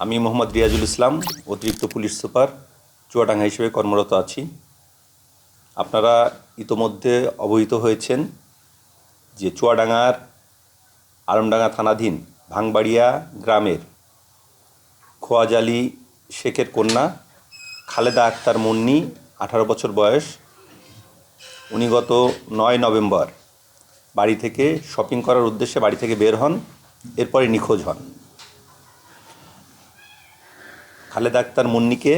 আমি মোহাম্মদ রিয়াজুল ইসলাম, অতিরিক্ত police super, Chuadanga হিসেবে কর্মরত আছি। আপনারা ইতোমধ্যে অবহিত হয়েছেন যে চুয়াডাঙ্গার আলমডাঙ্গা থানাধীন ভাঙবাড়িয়া গ্রামের খোয়াজ আলী শেখের কন্যা খালেদা আক্তার মুন্নি, 18 বছর বয়স। উনি গত 9 নভেম্বর বাড়ি থেকে শপিং করার উদ্দেশ্যে বাড়ি থেকে বের হন, এরপরে নিখোঁজ হন। খালেদা আক্তার মুন্নিকে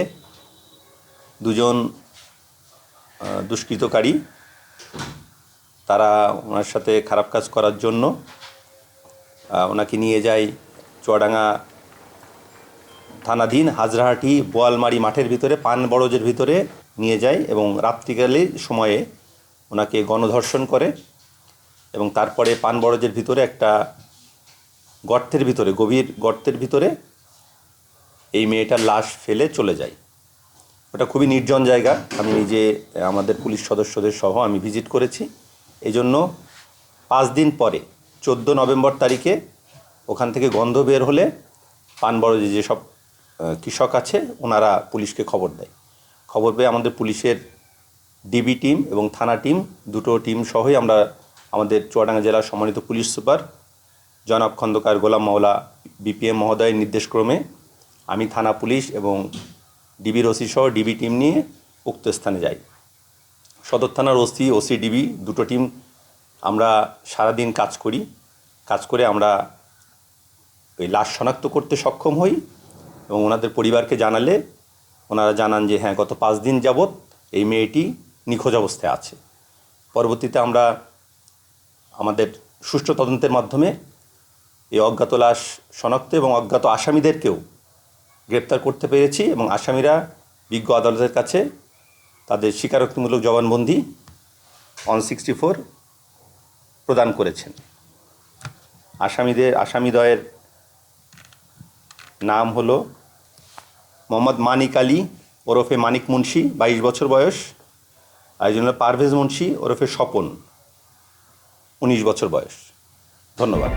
দুজন দুষ্কৃতকারী তারা ওনার সাথে খারাপ কাজ করার জন্য ওনাকে নিয়ে যায় চুয়াডাঙ্গা থানাধীন হাজরাহাটি বোয়ালমারি মাঠের ভিতরে, পান বড়জের ভিতরে নিয়ে যায় এবং রাত্রিকালে সময়ে ওনাকে গণধর্ষণ করে এবং তারপরে পান বড়জের ভিতরে একটা গর্তের ভিতরে, গভীর গর্তের ভিতরে এই মেয়েটার লাশ ফেলে চলে যায়। ওটা খুবই নির্জন জায়গা। আমি নিজে আমাদের পুলিশ সদস্যদের সহ আমি ভিজিট করেছি। এই জন্য 5 দিন পরে 14 নভেম্বর তারিখে ওখান থেকে গন্ধ বের হলে পানবড়জে যেসব কৃষক আছে ওনারা পুলিশকে খবর দেয়। খবর পেয়ে আমাদের পুলিশের ডিবি টিম এবং থানা টিম, দুটো টিম সহই আমরা আমাদের চুয়াডাঙ্গা জেলার সম্মানিত পুলিশ সুপার জনাব খন্দকার গোলাম মাওলা বিপিএম মহোদয়ের নির্দেশক্রমে আমি থানা পুলিশ এবং ডিবির ওসি সহ ডিবি টিম নিয়ে উক্ত স্থানে যাই। সদর থানার ওসি ডিবি দুটো টিম আমরা সারাদিন কাজ করে আমরা ওই লাশ শনাক্ত করতে সক্ষম হই এবং ওনাদের পরিবারকে জানালে ওনারা জানান যে হ্যাঁ, গত 5 দিন যাবৎ এই মেয়েটি নিখোঁজ অবস্থায় আছে। পরবর্তীতে আমরা আমাদের সুষ্ঠু তদন্তের মাধ্যমে এই অজ্ঞাত লাশ শনাক্ত এবং অজ্ঞাত আসামিদেরকেও গ্রেপ্তার করতে পেরেছি এবং আসামিরা বিজ্ঞ আদালতের কাছে তাদের স্বীকারোক্তিমূলক জবানবন্দি 164 প্রদান করেছেন। আসামিদ্বয়ের নাম হলো মোহাম্মদ মানিক আলী ওরফে মানিক মুন্সি, 22 বছর বয়স। আরেকজন হলো পারভেজ মুন্সি ওরফে স্বপন, 19 বছর বয়স। ধন্যবাদ।